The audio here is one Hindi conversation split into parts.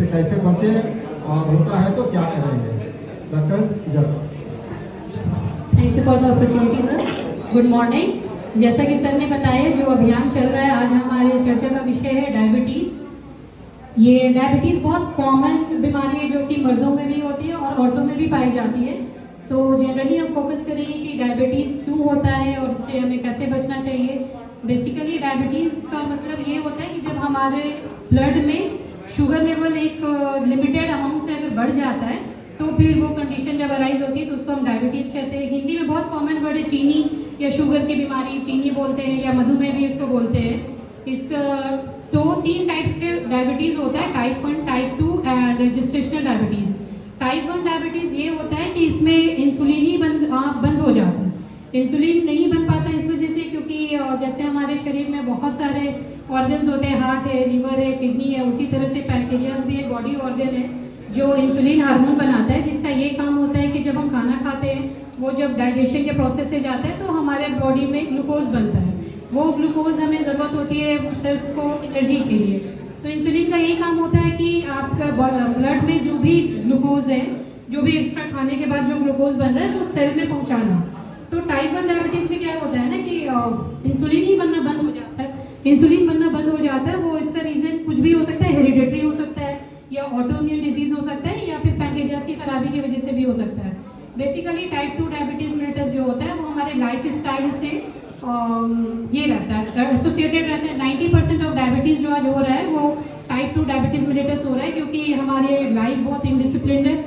से कैसे बचे और होता है तो क्या करेंगे। डॉक्टर जब thank you for the opportunity sir. Good morning. जैसा कि सर ने बताया, जो अभियान चल रहा है, आज हमारे चर्चा का विषय है डायबिटीज़। ये डायबिटीज़ बहुत कॉमन बीमारी है जो कि मर्दों में भी होती है और औरतों में भी पाई जाती है। तो जनरली हम फोकस करेंगे कि डायबिटीज़ क्यों होता है और इससे हमें कैसे बचना चाहिए। बेसिकली डायबिटीज़ का मतलब ये होता है कि जब हमारे ब्लड में शुगर लेवल एक लिमिटेड अमाउंट से अगर बढ़ जाता है तो फिर वो कंडीशन जब अराइज होती है तो उसको हम डायबिटीज़ कहते हैं। हिंदी में बहुत कॉमन वर्ड है चीनी या शुगर की बीमारी, चीनी बोलते हैं या मधुमेह भी इसको बोलते हैं। इसका तो 3 टाइप्स के डायबिटीज़ होता है, type 1, type 2 and gestational diabetes. Type 1 diabetes ये होता है कि इसमें इंसुलिन ही बंद हो जाता है। इंसुलिन नहीं बन पाता इस वजह से क्योंकि जैसे हमारे शरीर में बहुत सारे ऑर्गन्स होते हैं, हार्ट है, लिवर है, किडनी है, उसी तरह से पैंक्रियास भी एक बॉडी ऑर्गन है जो इंसुलिन हार्मोन बनाता है, जिसका ये काम होता है कि जब हम खाना खाते हैं वो जब डाइजेशन के प्रोसेस से जाता है तो हमारे बॉडी में ग्लूकोज बनता है। वो ग्लूकोज हमें ज़रूरत होती है सेल्स को एनर्जी के लिए। तो इंसुलिन का यही काम होता है कि आपका ब्लड में जो भी ग्लूकोज है, जो भी एक्स्ट्रा खाने के बाद जो ग्लूकोज बन रहा है वो सेल में पहुँचाना। तो टाइप 1 डायबिटीज़ में क्या होता है ना कि इंसुलिन ही बनना बंद हो जाता है। इंसुलिन बनना बंद हो जाता है, वो इसका रीज़न कुछ भी हो सकता है, हेरिडेटरी हो सकता है या ऑटोइम्यून डिजीज हो सकता है या फिर पैंक्रियास की खराबी की वजह से भी हो सकता है। बेसिकली टाइप 2 डायबिटीज मेलिटस जो होता है वो हमारे लाइफ स्टाइल से ये रहता है, एसोसिएटेड रहता है। 90% ऑफ डायबिटीज़ जो आज हो रहा है वो टाइप 2 डायबिटीज मेलिटस हो रहा है क्योंकि हमारे लाइफ बहुत इनडिसिप्लिन है,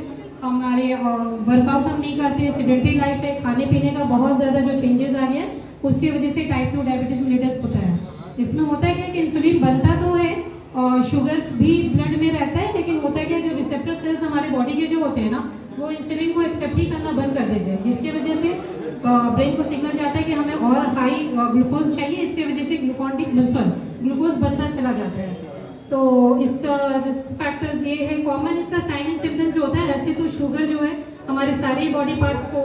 हमारे वर्कआउट हम नहीं करते, सेडेंटरी लाइफ है, खाने पीने का बहुत ज़्यादा जो चेंजेस आ गया है उसकी वजह से टाइप 2 डायबिटीज मेलिटस होता है। इसमें होता है क्या कि इंसुलिन बनता तो है और शुगर भी ब्लड में रहता है, लेकिन होता है क्या जो रिसेप्टर सेल्स हमारे बॉडी के जो होते हैं ना वो इंसुलिन को एक्सेप्ट ही करना बंद कर देते हैं, जिसकी वजह से ब्रेन को सिग्नल जाता है कि हमें और हाई ग्लूकोज चाहिए। इसकी वजह से ग्लूकोज बनता चला जाता है। तो इसका रिस्क फैक्टर्स ये है कॉमन। इसका साइन एंड सिम्टम्स जो होता है, वैसे तो शुगर जो है हमारे सारे बॉडी पार्ट्स को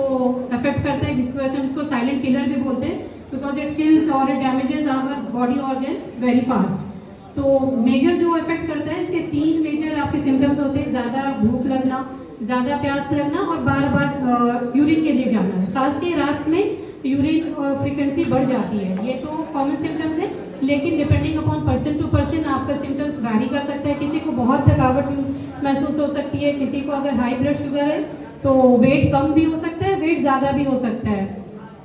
अफेक्ट करता है, जिसकी वजह से हम इसको साइलेंट किलर भी बोलते हैं बिकॉज इट किल्स और it damages our body organs very fast. तो मेजर जो इफेक्ट करता है, इसके 3 मेजर आपके सिम्टम्स होते हैं, ज़्यादा भूख लगना, ज़्यादा प्यास लगना और बार बार यूरिन के लिए जाना। खास के रात में यूरिन फ्रीक्वेंसी बढ़ जाती है। ये तो कॉमन सिम्टम्स है, लेकिन depending upon person to person आपका सिम्टम्स वैरी कर सकता है। किसी को बहुत थकावट महसूस हो सकती है, किसी को अगर हाई ब्लड शुगर है तो वेट कम भी हो सकता है, वेट ज़्यादा भी हो सकता है,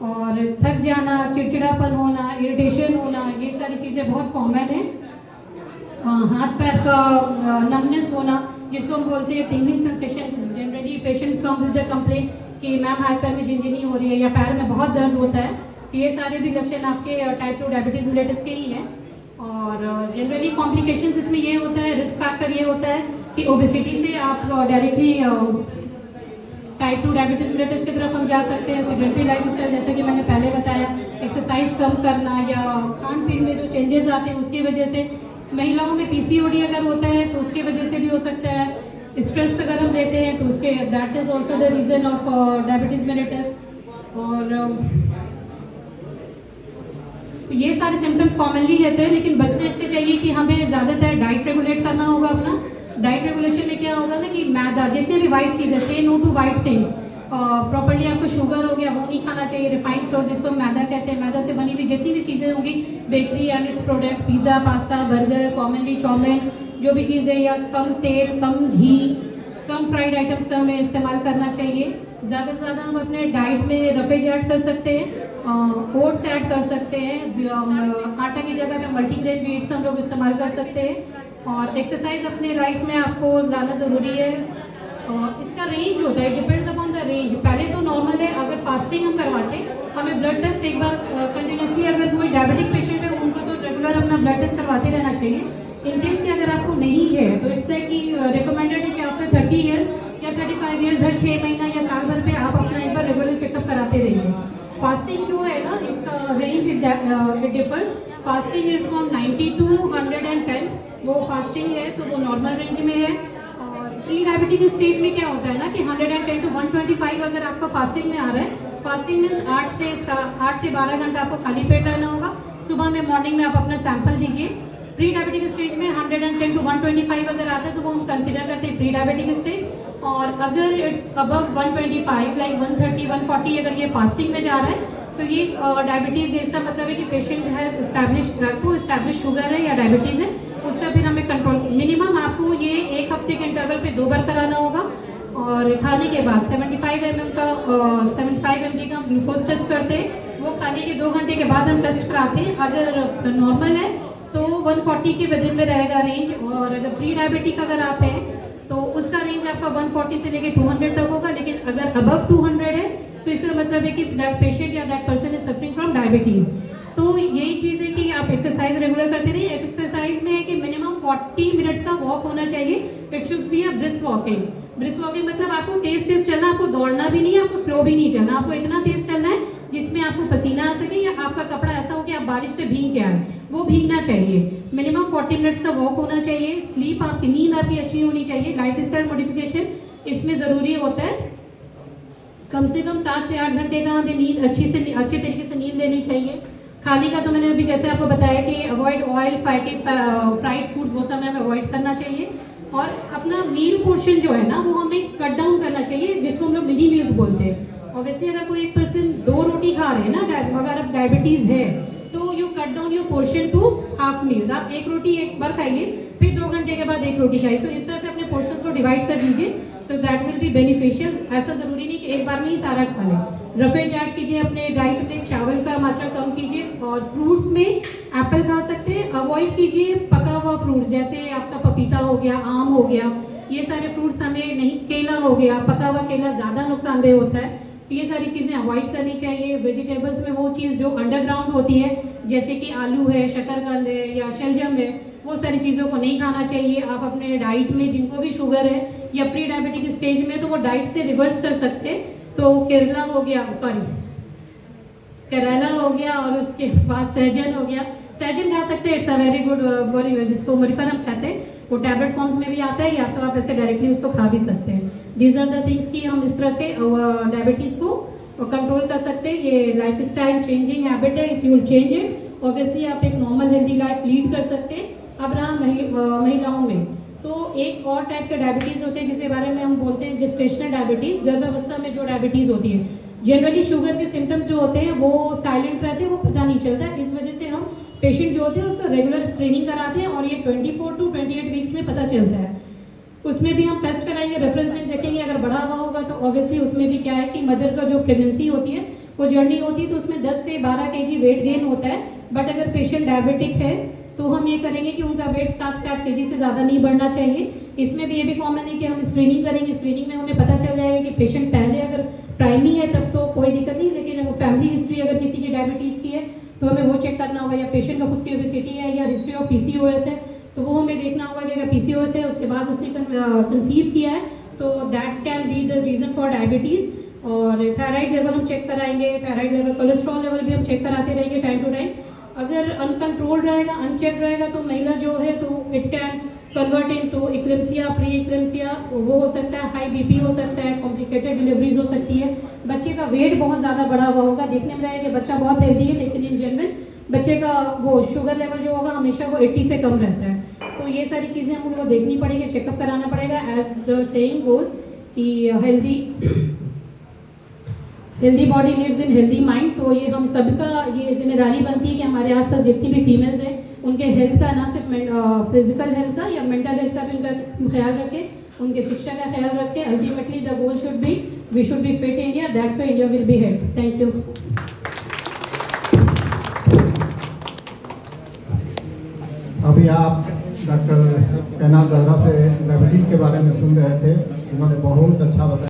और थक जाना, चिड़चिड़ापन होना, इरिटेशन होना, ये सारी चीज़ें बहुत कॉमन है। हाथ पैर का नमनेस होना, जिसको हम बोलते हैं tingling sensation. Generally patient comes with the complaint कि मैम हाथ पैर में झिंझनी हो रही है या पैर में बहुत दर्द होता है, तो ये सारे भी लक्षण आपके टाइप 2 डायबिटीज मेलिटस के ही हैं। और जनरली कॉम्प्लिकेशंस इसमें ये होता है, रिस्क फैक्टर ये होता है कि ओबेसिटी से आप डायरेक्टली टाइप 2 डायबिटीज मेलिटस की तरफ हम जा सकते हैं। सेडेंटरी लाइफ स्टाइल, जैसे कि मैंने पहले बताया, एक्सरसाइज कम करना या खान पीन में जो चेंजेस आते हैं उसकी वजह से। महिलाओं में पीसीओडी अगर होता है तो उसकी वजह से भी हो सकता है। स्ट्रेस अगर हम लेते हैं तो उसके that is also the reason of diabetes mellitus. और ये सारे सिम्टम्स कॉमनली रहते हैं, लेकिन बचना इससे चाहिए कि हमें ज़्यादातर डाइट रेगुलेट करना होगा अपना। डाइट रेगुलेशन में क्या होगा ना कि मैदा, जितने भी वाइट चीज़ें, say no to white things. Properly आपको शुगर हो गया वो नहीं खाना चाहिए। रिफाइंड फ्लोर जिसको हम मैदा कहते हैं, मैदा से बनी हुई जितनी भी चीज़ें होंगी, bakery and its product, pizza, pasta, burger, commonly chowmein, जो भी चीज़ें, या कम तेल, कम घी, कम फ्राइड आइटम्स का हमें इस्तेमाल करना चाहिए। ज़्यादा से ज़्यादा हम अपने डाइट में रफेज ऐड कर सकते हैं, ओट्स ऐड कर सकते हैं, आटा की जगह पे मल्टीग्रेन व्हीट्स हम लोग इस्तेमाल कर सकते हैं। और एक्सरसाइज अपने लाइफ में आपको लाना ज़रूरी है। इसका रेंज होता है, डिपेंड्स अपॉन द रेंज। पहले तो नॉर्मल है, अगर फास्टिंग हम करवाते हमें ब्लड टेस्ट एक बार कंटिन्यूसली, अगर कोई डायबिटिक पेशेंट है उनको तो रेगुलर अपना ब्लड टेस्ट करवाते रहना चाहिए। इन केस कि अगर आपको नहीं है तो इससे कि रिकमेंडेड है कि आपके 30 ईयर्स या 35 ईयर्स हर 6 महीना या साल भर पे आप अपना एक बार रेगुलर चेकअप कराते रहिए। फास्टिंग जो है ना, इसका range it differs. Fasting is from 90 to 110, वो फास्टिंग है तो वो नॉर्मल रेंज में है। प्री डायबिटिक स्टेज में क्या होता है ना कि 110 to 125 अगर आपका फास्टिंग में आ रहा है, फास्टिंग मीन्स 8 से 12 घंटा आपको खाली पेट रहना होगा। सुबह में, मॉर्निंग में आप अपना सैंपल दीजिए प्री डायबिटिक स्टेज में 110 to 125 अगर आता है तो वो हम कंसिडर करते हैं प्री डायबिटिक स्टेज, और अगर इट्स अबव 125 लाइक 130 140 अगर ये फास्टिंग में जा रहा है तो ये डायबिटीज़, इसका मतलब है कि पेशेंट हैज़ एस्टैब्लिश शुगर है या डायबिटीज़ है, उसका फिर हमें कंट्रोल मिनिमम आपको ये 1 हफ्ते के इंटरवल पे 2 बार कराना होगा। और खाने के बाद 75 mg का ग्लूकोज टेस्ट करते हैं, वो खाने के 2 घंटे के बाद हम टेस्ट कराते हैं। अगर नॉर्मल है तो 140 के विदिन में रहेगा रेंज, और अगर प्री डायबिटिक अगर आप हैं तो उसका रेंज आपका 140 से लेके 200 तक होगा। लेकिन अगर अबव 200 है तो इसका मतलब है कि दैट पेशेंट या that person is suffering from diabetes. तो यही चीज़ है कि आप एक्सरसाइज रेगुलर करते रहिए। एक्सरसाइज में है कि मिनिमम 40 मिनट्स का वॉक होना चाहिए। It should be a brisk walking. Brisk walking मतलब आपको तेज तेज चलना, आपको दौड़ना भी नहीं है, आपको स्लो भी नहीं चलना, आपको इतना तेज चलना है जिसमें आपको पसीना आ सके या आपका कपड़ा ऐसा हो कि आप बारिश से भीग के आए, वो भीगना चाहिए। मिनिमम 40 मिनट्स का वॉक होना चाहिए। स्लीप आपकी, नींद आपकी अच्छी होनी चाहिए। लाइफ स्टाइल मॉडिफिकेशन इसमें ज़रूरी होता है। कम से कम 7 से 8 घंटे का हमें नींद अच्छे तरीके से नींद लेनी चाहिए। खाने का तो मैंने अभी जैसे आपको बताया कि avoid oil, fatty, fried foods, वो सब हमें अवॉइड करना चाहिए। और अपना मील पोर्शन जो है ना वो हमें कट डाउन करना चाहिए, जिसको हम लोग मिनी मील्स बोलते हैं। ऑब्वियसली अगर कोई एक पर्सन 2 रोटी खा रहे हैं ना, अगर आप डायबिटीज़ है तो you cut down your portion to half meals. आप 1 रोटी एक बार खाइए, फिर 2 घंटे के बाद 1 रोटी खाइए। तो इस तरह से अपने पोर्शंस को डिवाइड कर दीजिए, तो दैट विल बी बेनिफिशियल। ऐसा ज़रूरी नहीं कि एक बार में ही सारा खा लें। रफेज ऐड कीजिए अपने डाइट में, चावल का मात्रा कम कीजिए, और फ्रूट्स में एप्पल खा सकते हैं। अवॉइड कीजिए पका हुआ फ्रूट्स, जैसे आपका पपीता हो गया, आम हो गया, ये सारे फ्रूट्स हमें नहीं। केला हो गया, पका हुआ केला ज़्यादा नुकसानदेह होता है, तो ये सारी चीज़ें अवॉइड करनी चाहिए। वेजिटेबल्स में वो चीज़ जो अंडरग्राउंड होती है, जैसे कि आलू है, शकरकंद है या शलजम है, वो सारी चीज़ों को नहीं खाना चाहिए। आप अपने डाइट में, जिनको भी शुगर है या प्री डायबिटिक स्टेज में, तो वो डाइट से रिवर्स कर सकते हैं। तो करेला हो गया, और उसके बाद सहजन हो गया। सहजन खा सकते हैं, इट्स अ वेरी गुड, जिसको मरीफरम कहते हैं, वो टैबलेट फॉर्म्स में भी आता है, या तो आप ऐसे डायरेक्टली उसको खा भी सकते हैं। दीज आर द थिंग्स कि हम इस तरह से डायबिटीज़ को कंट्रोल कर सकते हैं। ये लाइफ स्टाइल चेंजिंग हैबिट है, if you will change it obviously आप एक नॉर्मल हेल्दी लाइफ लीड कर सकते हैं। अब रहा महिलाओं में, तो एक और टाइप के डायबिटीज़ होते हैं जिसके बारे में हम बोलते हैं जेस्टेशनल डायबिटीज़। गर्भावस्था में जो डायबिटीज़ होती है, जनरली शुगर के सिम्टम्स जो होते हैं वो साइलेंट रहते हैं, वो पता नहीं चलता। इस वजह से हम पेशेंट जो होते हैं उसका रेगुलर स्क्रीनिंग कराते हैं, और ये 24 to 28 वीक्स में पता चलता है। उसमें भी हम टेस्ट कराएंगे, रेफरेंस रेंज देखेंगे। अगर बढ़ा हुआ होगा तो ऑब्वियसली उसमें भी क्या है कि मदर का जो प्रेगनेंसी होती है, वो जर्नी होती है, तो उसमें 10 से 12 kg वेट गेन होता है। बट अगर पेशेंट डायबिटिक है तो हम ये करेंगे कि उनका वेट 7 से 8 kg से ज़्यादा नहीं बढ़ना चाहिए। इसमें भी ये भी कॉमन है कि हम स्क्रीनिंग करेंगे। स्क्रीनिंग में हमें पता चल जाएगा कि पेशेंट पहले अगर प्राइमी है तब तो कोई दिक्कत नहीं, लेकिन अगर फैमिली हिस्ट्री अगर किसी की डायबिटीज़ की है तो हमें वो चेक करना होगा, या पेशेंट का खुद की ओबेसिटी है या हिस्ट्री ऑफ PCOS है तो वो हमें देखना होगा कि अगर PCOS है उसके बाद उसने कंसीव किया है तो that can be the reason for diabetes. और थायराइड लेवल हम चेक कराएंगे, थायराइड लेवल, कोलेस्ट्रॉल लेवल भी हम चेक कराते रहेंगे टाइम टू टाइम। अगर अनकंट्रोल रहेगा, अनचेक रहेगा तो महिला जो है तो it can convert into eclampsia, pre eclampsia, वो हो सकता है, हाई BP हो सकता है, कॉम्प्लिकेटेड डिलीवरीज हो सकती है। बच्चे का वेट बहुत ज़्यादा बढ़ा हुआ होगा, देखने में रहेगा कि बच्चा बहुत हेल्दी है, लेकिन इन जनरल बच्चे का वो शुगर लेवल जो होगा हमेशा वो 80 से कम रहता है। तो ये सारी चीज़ें हम उनको देखनी पड़ेगी, चेकअप कराना पड़ेगा। एज द सेइंग गोज कि healthy body lives in healthy mind. तो ये हम सबका ये जिम्मेदारी बनती है कि हमारे आसपास जितनी भी फीमेल्स हैं उनके हेल्थ का, ना सिर्फ फिजिकल हेल्थ का या मेंटल हेल्थ का भी उनका ख्याल रखें, उनके शिक्षा का ख्याल रखें। Ultimately the goal should be, we should be fit India, that's why India will be health. Thank you. अभी आप डॉक्टर कैनाल दादरा से डायबिटीज़ के बारे में सुन रहे थे, उन्होंने बहुत अच्छा बताया।